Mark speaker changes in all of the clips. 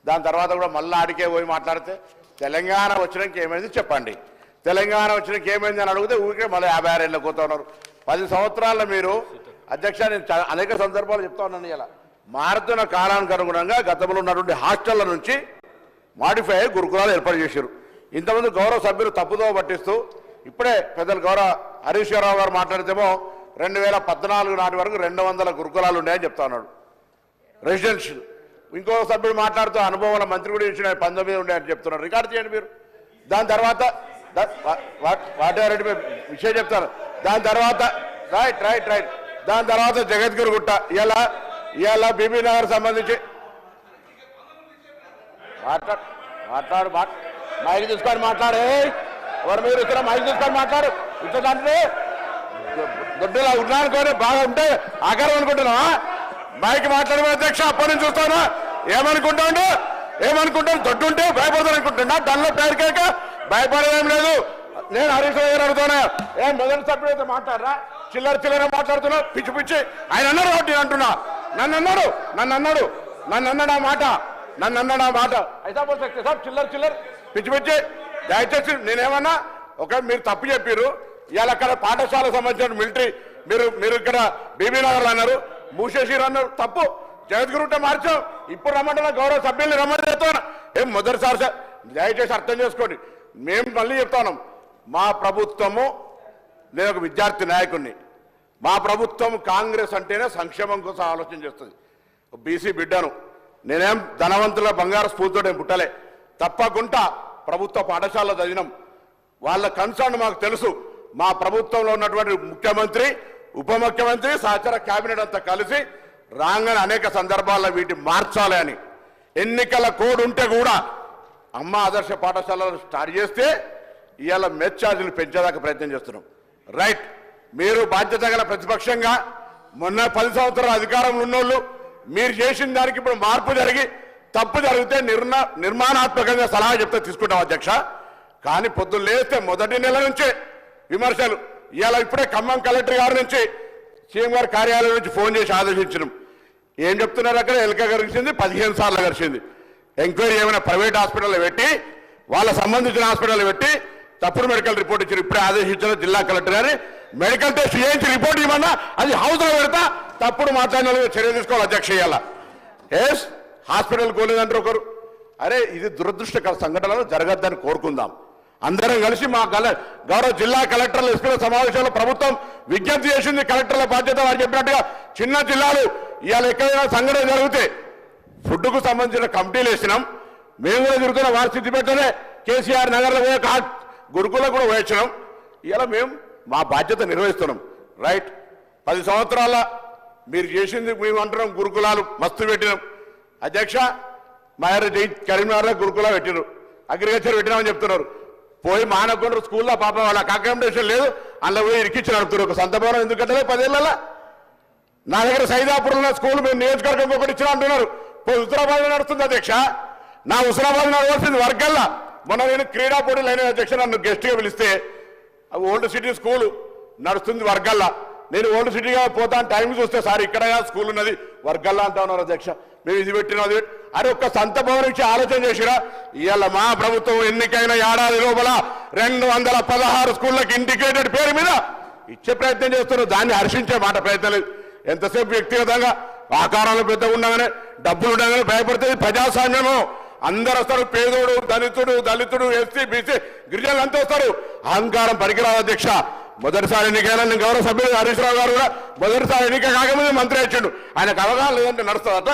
Speaker 1: దాని తర్వాత కూడా మళ్ళీ ఆడికే పోయి మాట్లాడితే తెలంగాణ వచ్చినాక ఏమైంది చెప్పండి, తెలంగాణ వచ్చినాక ఏమైంది అని అడిగితే ఊరికే మళ్ళీ 56 ఏళ్ళకి పోతా ఉన్నారు. 10 సంవత్సరాల్లో మీరు అధ్యక్ష నేను అనేక సందర్భాలు చెప్తా ఉన్నాను. ఇలా మారుతున్న కాలానికి అనుగుణంగా గతంలో ఉన్నటువంటి హాస్టళ్ల నుంచి మాడిఫై అయ్యి గురుకులాలు ఏర్పాటు చేశారు. ఇంతమంది గౌరవ సభ్యులు తప్పుదో పట్టిస్తూ ఇప్పుడే పెద్దలు గౌరవ హరీష్ రావు గారు మాట్లాడితేమో 2014 నాటి వరకు 200 గురుకులాలు ఉన్నాయని చెప్తా ఉన్నాడు రెసిడెన్షియల్. ఇంకో సభ్యుడు మాట్లాడుతూ అనుభవాల మంత్రి కూడా ఇచ్చిన 19 ఉన్నాయని చెప్తున్నారు. రికార్డు చేయండి మీరు. దాని తర్వాత వాటారెడ్డి విషయం చెప్తారు. దాని తర్వాత రైట్ దాని తర్వాత జగద్గిరి గుట్ట ఇలా బీబీ నగర్ సంబంధించి మాట్లాడు మైక్ తీసుకొని మాట్లాడే ఎవరు మీరు ఇక్కడ మైక్ తీసుకొని మాట్లాడు. ఇట్లా దాంట్లో దొడ్డులా ఉన్నానుకొని బాగా ఉంటే ఆకారం అనుకుంటున్నావా? మైక్ మాట్లాడమే అధ్యక్ష. అప్పటి నుంచి చూస్తాను ఏమనుకుంటాను దొడ్డు ఉంటే భయపడతాను అనుకుంటున్నా. దానిలో పేరుకేక భయపడేదేం లేదు. నేను హరీష్ రావు గారు అడుగుతున్నా, మొదటి సభ్యుడు అయితే మాట్లాడరా? చిల్లర మాట్లాడుతున్నా పిచ్చి ఆయన అన్నారు కాబట్టి నేను అంటున్నా. నన్ను అన్నాడు ఆ మాట అయితే పోతే సార్ చిల్లర పిచ్చి దయచేసి నేనేమన్నా మీరు తప్పు చెప్పారు. ఇవాళ అక్కడ పాఠశాలకు సంబంధించిన మిలిటరీ మీరు ఇక్కడ బీబీ నగర్లో అన్నారు, మూసేసిరు అన్నారు. తప్పు. జగద్గిరి ఉంటే మార్చాం. ఇప్పుడు రమ్మంటున్నా గౌరవ సభ్యుల్ని రమ్మని చెప్తాను. మొదటిసారి సార్ దయచేసి అర్థం చేసుకోండి. మేము మళ్ళీ చెప్తాను, మా ప్రభుత్వము, నేను ఒక విద్యార్థి నాయకుడిని, మా ప్రభుత్వం కాంగ్రెస్ అంటేనే సంక్షేమం కోసం ఆలోచన చేస్తుంది. బీసీ బిడ్డను నేనేం ధనవంతుల బంగారు స్ఫూర్తితో నేను పుట్టలే. తప్పకుండా ప్రభుత్వ పాఠశాలలో చదివినాం. వాళ్ళ కన్సర్న్ మాకు తెలుసు. మా ప్రభుత్వంలో ఉన్నటువంటి ముఖ్యమంత్రి, ఉప ముఖ్యమంత్రి, సహచర కేబినెట్ అంతా కలిసి రాగానే అనేక సందర్భాల్లో వీటి మార్చాలి అని ఎన్నికల కోడ్ ఉంటే కూడా అమ్మ ఆదర్శ పాఠశాలలో స్టార్ట్ చేస్తే ఇవాళ మెస్ ఛార్జీలు పెంచేదాకా ప్రయత్నం చేస్తున్నాం. రైట్. మీరు బాధ్యత గల ప్రతిపక్షంగా మొన్న 10 సంవత్సరాల అధికారంలో ఉన్నోళ్ళు మీరు చేసిన దానికి ఇప్పుడు మార్పు జరిగి తప్పు జరిగితే నిర్మాణాత్మకంగా సలహా చెప్తే తీసుకుంటాం అధ్యక్ష. కానీ పొద్దున్న లేస్తే మొదటి నెల నుంచే విమర్శలు. ఇప్పుడే ఖమ్మం కలెక్టర్ గారి నుంచి సీఎం గారి కార్యాలయం నుంచి ఫోన్ చేసి ఆదేశించినాం. ఏం చెప్తున్నారు అక్కడ? ఎలుక గరిచింది 15 సార్లు గరిచింది. ఎంక్వైరీ ఏమైనా ప్రైవేట్ హాస్పిటల్లో పెట్టి వాళ్ళ సంబంధించిన హాస్పిటల్లో పెట్టి తప్పుడు మెడికల్ రిపోర్ట్ ఇచ్చారు. ఇప్పుడే ఆదేశించిన జిల్లా కలెక్టర్ గారి మెడికల్ టెస్ట్ చేయించి రిపోర్ట్ ఇవ్వమన్నా అది హౌస్లో పెడతా తప్పుడు మాట్లాడిన చర్య తీసుకోవాలి అధ్యక్ష. ఎస్ హాస్పిటల్ కోలేదంటారు ఒకరు. అరే ఇది దురదృష్టకర సంఘటనలు జరగద్దని కోరుకుందాం. అందరం కలిసి మా గౌరవ జిల్లా కలెక్టర్ల ఎస్పీల సమావేశంలో ప్రభుత్వం విజ్ఞప్తి చేసింది. కలెక్టర్ల బాధ్యత వారు చెప్పినట్టుగా చిన్న జిల్లాలు ఇవాళ ఎక్కడైనా సంఘటన జరిగితే ఫుడ్కు సంబంధించిన కమిటీలు వేసినాం. మేము కూడా తిరుగుతున్న వారి సిద్దిపేటనే కేసీఆర్ నగర్లో పోయే గురుకులకు కూడా వేయించినాం. ఇలా మేము మా బాధ్యత నిర్వహిస్తున్నాం. రైట్. 10 సంవత్సరాల మీరు చేసింది మేము అంటున్నాం. గురుకులాలు మస్తు పెట్టినాం అధ్యక్ష. కరీంనగర్లో గురుకులా పెట్టినారు, అగ్రికల్చర్ పెట్టినామని చెప్తున్నారు. పోయి మానకొండ స్కూల్లో పాప వాళ్ళకి అకామిడేషన్ లేదు, అందులో పోయి ఇరికిచ్చి నడుపుతున్నారు. ఒక సొంత భవనం ఎందుకంటే 10 ఏళ్ళ నా దగ్గర సైదాపూర్లో స్కూల్ మేము నియోజకవర్గం ఒకటి ఇచ్చినా అంటున్నారు. పోయి హుజరాబాద్ నడుస్తుంది అధ్యక్ష. నా హుజరాబాద్ నడవలసింది వర్గల్లా. మొన్న నేను క్రీడా పోటీలు అయిన అధ్యక్ష నన్ను గెస్ట్గా పిలిస్తే ఓల్డ్ సిటీ స్కూల్ నడుస్తుంది వర్గల్లా. నేను ఓల్డ్ సిటీగా పోతాను టైం చూస్తే సార్ ఇక్కడ స్కూల్ ఉన్నది వర్గల్లా అంటా ఉన్నారు అధ్యక్ష. మేము ఇది పెట్టినది అరే ఒక్క సంత భవనం ఇచ్చి ఆలోచన చేసిరా. ఇవాళ మా ప్రభుత్వం ఎన్నికైన ఏడాది లోపల 216 స్కూళ్ళకి ఇంటిగ్రేటెడ్ పేరు మీద ఇచ్చే ప్రయత్నం చేస్తున్నారు. దాన్ని హర్షించే మాట ప్రయత్నం లేదు. ఎంతసేపు వ్యక్తిగతంగా ఆకారాలు పెద్దగా ఉండగానే డబ్బులు ఉండగానే భయపడుతుంది. ప్రజాస్వామ్యము అందరు వస్తారు. పేదోడు, దళితుడు, ఎస్సీ, బీసీ, గిరిజనులు అంతా వస్తారు. అహంకారం పనికిరాదు అధ్యక్ష. మొదటిసారి ఎన్నికైనా గౌరవ సభ్యులు హరీష్ రావు గారు కూడా మొదటిసారి ఎన్నిక కాకముందే మంత్రి ఇచ్చిండు. ఆయనకు అవగాహన లేదంటే నడుస్తుందట.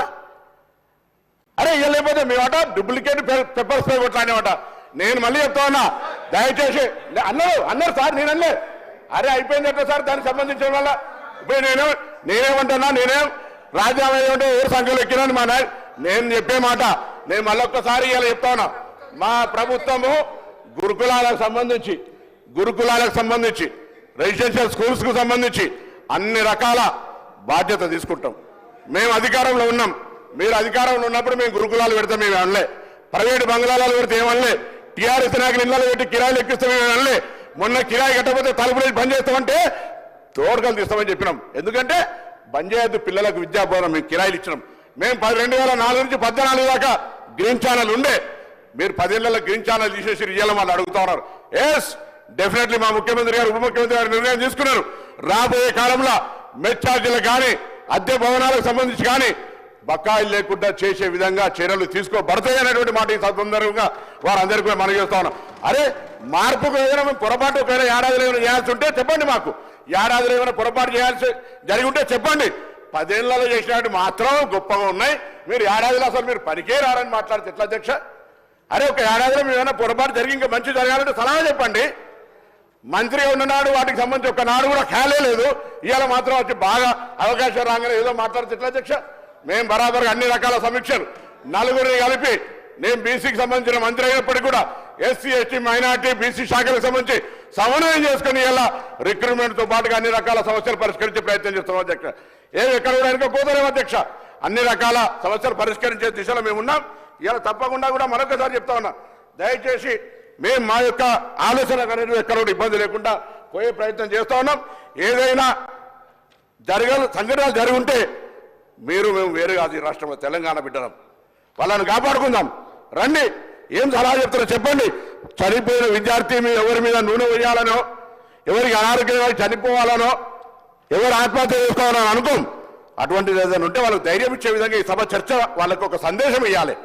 Speaker 1: అరే ఇక లేకపోతే మేమట డూప్లికేట్ పెప్పర్ స్ప్రే కొట్లానేమాట. నేను మళ్ళీ చెప్తా ఉన్నా, దయచేసి అన్నారు సార్. నేను అనలే. అరే అయిపోయిందట సార్ దానికి సంబంధించిన వల్ల. ఇప్పుడు నేనేమంటున్నా, నేనేం రాజ్యాంగం ఏమంటే ఏ సంఖ్యలో ఎక్కినాను మా నేను చెప్పే మాట నేను మళ్ళొక్కసారి ఇలా చెప్తా ఉన్నా. మా ప్రభుత్వము గురుకులాలకు సంబంధించి రెసిడెన్షియల్ స్కూల్స్కు సంబంధించి అన్ని రకాల బాధ్యత తీసుకుంటాం. మేము అధికారంలో ఉన్నాం. మీరు అధికారంలో ఉన్నప్పుడు మేము గురుకులాలు పెడతాం. మేము అనలే. ప్రైవేటు బంగ్లాలు పెడితే ఏమనలే. టీఆర్ఎస్ నాయకులు ఇళ్ళలో పెట్టి కిరాయిలు ఎక్కిస్తాం మేము అనలే. మొన్న కిరాయి కట్టకపోతే తలుపులు బంద్ చేస్తామంటే తోడుకలు తీస్తామని చెప్పినాం. ఎందుకంటే బంద్ చేయొద్దు పిల్లలకు విద్యాబోధన మేము కిరాయిలు ఇచ్చినాం. మేము 2004 నుంచి 14 దాకా గ్రీన్ ఛానల్ ఉండే మీరు 10 ఏళ్లలో గ్రీన్ ఛానల్ తీసేసి ఇయ్యాలని వాళ్ళు అడుగుతా ఉన్నారు. ఎస్ డెఫినెట్లీ మా ముఖ్యమంత్రి గారు ఉప ముఖ్యమంత్రి గారు నిర్ణయం తీసుకున్నారు. రాబోయే కాలంలో మెట్ ఛార్జీలకు కానీ అద్దె భవనాలకు సంబంధించి కానీ బకాయిలు లేకుండా చేసే విధంగా చర్యలు తీసుకోబడతాయి అనేటువంటి మాట ఈ సందర్భంగా వారందరికీ కూడా మనం చేస్తా ఉన్నాం. అరే మార్పుకు ఏదైనా పొరపాటు ఒకవేళ ఏడాదిలో ఏమైనా చేయాల్సి ఉంటే చెప్పండి, మాకు ఏడాదిలో ఏమైనా పొరపాటు చేయాల్సి జరిగి ఉంటే చెప్పండి. 10 ఏళ్లలో చేసినట్టు మాత్రం గొప్పగా ఉన్నాయి. మీరు ఏడాదిలో అసలు మీరు పనికే రారని మాట్లాడితే ఎట్లా అధ్యక్ష? అరే ఒక ఏడాదిలో మీరు ఏమైనా పొరపాటు జరిగి ఇంకా మంచి జరగాలంటే సలహా చెప్పండి. మంత్రిగా ఉన్ననాడు వాటికి సంబంధించి ఒక నాడు కూడా ఖాళీ లేదు. ఇవాళ మాత్రం వచ్చి బాగా అవకాశం రాగానే ఏదో మాట్లాడితే ఎట్లా అధ్యక్ష? మేము బరాబర్గా అన్ని రకాల సమీక్షలు నలుగురిని కలిపి నేను బీసీకి సంబంధించిన మంత్రి అయినప్పటికీ కూడా ఎస్సీ ఎస్టీ మైనార్టీ బీసీ శాఖలకు సంబంధించి సమన్వయం చేసుకుని ఇలా రిక్రూట్మెంట్తో పాటుగా అన్ని రకాల సమస్యలు పరిష్కరించే ప్రయత్నం చేస్తున్నాం అధ్యక్ష. ఎక్కడ కూడా వెనుక పోతలేము అధ్యక్ష. అన్ని రకాల సమస్యలు పరిష్కరించే దిశలో మేము ఉన్నాం. ఇలా తప్పకుండా కూడా మరొకసారి చెప్తా ఉన్నా, దయచేసి మేము మా యొక్క ఆలోచన అనేది ఎక్కడ కూడా ఇబ్బంది లేకుండా పోయే ప్రయత్నం చేస్తా ఉన్నాం. ఏదైనా సంఘటనలు జరిగి ఉంటే మీరు మేము వేరే కాదు, ఈ రాష్ట్రంలో తెలంగాణ బిడ్డలం, వాళ్ళని కాపాడుకుందాం. రండి, ఏం సలహా చెప్తారో చెప్పండి. చనిపోయిన విద్యార్థి మీద ఎవరి మీద నూనె వేయాలనో, ఎవరికి అనారోగ్యంగా చనిపోవాలనో, ఎవరు ఆత్మహత్య చేసుకోవాలని అనుకోం. అటువంటిది ఏదైనా ఉంటే వాళ్ళకి ధైర్యం ఇచ్చే విధంగా ఈ సభ చర్చ వాళ్ళకు ఒక సందేశం ఇవ్వాలి.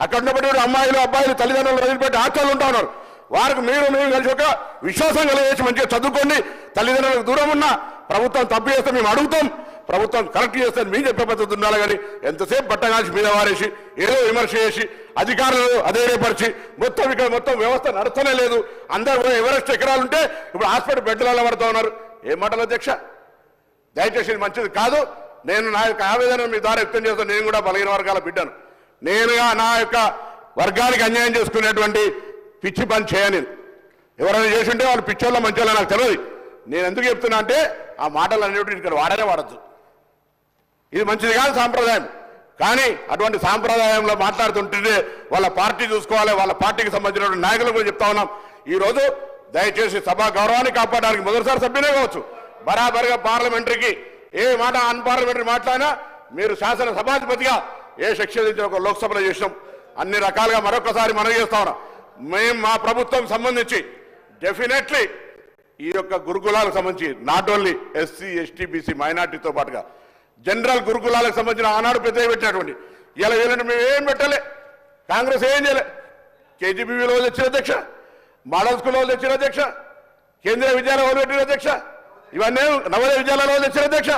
Speaker 1: అక్కడ ఉన్నప్పటికీ అమ్మాయిలు అబ్బాయిలు తల్లిదండ్రులు వదిలిపెట్టి హాస్టల్ ఉంటా ఉన్నారు. వారికి మీరు కలిసి ఒక విశ్వాసం కలిగేసి మంచిగా చదువుకోండి. తల్లిదండ్రులకు దూరం ఉన్న ప్రభుత్వం తప్పు చేస్తే మేము అడుగుతాం, ప్రభుత్వం కరెక్ట్ చేస్తే మేము చెప్పే పద్ధతి ఉండాలి. కానీ ఎంతసేపు బట్టగాల్చి మీద వారేసి ఏదో విమర్శ చేసి అధికారులు అధైర్యపరిచి మొత్తం వ్యవస్థ నడుస్తూనే లేదు. అందరూ కూడా ఎవరెస్ట్ ఎకరాలు ఉంటే ఇప్పుడు హాస్పిటల్ బెడ్లలో పడుతూ ఉన్నారు. ఏం మాటలు అధ్యక్ష? దయచేసి ఇది మంచిది కాదు. నేను నా యొక్క ఆవేదన మీ ద్వారా వ్యక్తం చేస్తాను. నేను కూడా బలహీన వర్గాల బిడ్డను. నేనుగా నా యొక్క వర్గానికి అన్యాయం చేసుకునేటువంటి పిచ్చి పని చేయని ఎవరైనా చేసి ఉంటే వాళ్ళు పిచ్చోళ్ళ మంచోళ్ళ నాకు తెలియదు. నేను ఎందుకు చెప్తున్నా అంటే ఆ మాటలు అనేటువంటి ఇక్కడ వాడనే వాడద్దు. ఇది మంచిది కాదు సాంప్రదాయం. కానీ అటువంటి సాంప్రదాయంలో మాట్లాడుతుంటే వాళ్ళ పార్టీ చూసుకోవాలి. వాళ్ళ పార్టీకి సంబంధించిన నాయకులు కూడా చెప్తా ఉన్నాం. ఈరోజు దయచేసి సభా గౌరవాన్ని కాపాడడానికి మొదటిసారి సభ్యునే కావచ్చు, బరాబర్గా పార్లమెంటరీకి ఏ మాట అన్పార్లమెంటరీ మాట్లాడినా మీరు శాసన సభాధిపతిగా ఏ శిక్ష ఒక లోక్సభలో చేసినాం. అన్ని రకాలుగా మరొకసారి మనం చేస్తా ఉన్నాం. మేము మా ప్రభుత్వం సంబంధించి డెఫినెట్లీ ఈ యొక్క గురుకులాలకు సంబంధించి not only SC ST BC మైనార్టీతో పాటుగా జనరల్ గురుకులాలకు సంబంధించిన ఆనాడు పెద్ద పెట్టినటువంటి ఇలా వీళ్ళని మేము ఏం పెట్టలే. కాంగ్రెస్ ఏం చేయలే. కేజీబీవీలో తెచ్చిన అధ్యక్ష, మోడల్ స్కూల్లో తెచ్చిన అధ్యక్ష, కేంద్రీయ విద్యాలయంలో పెట్టిన అధ్యక్ష, ఇవన్నీ నవోదయ విద్యాలయంలో తెచ్చిన అధ్యక్ష.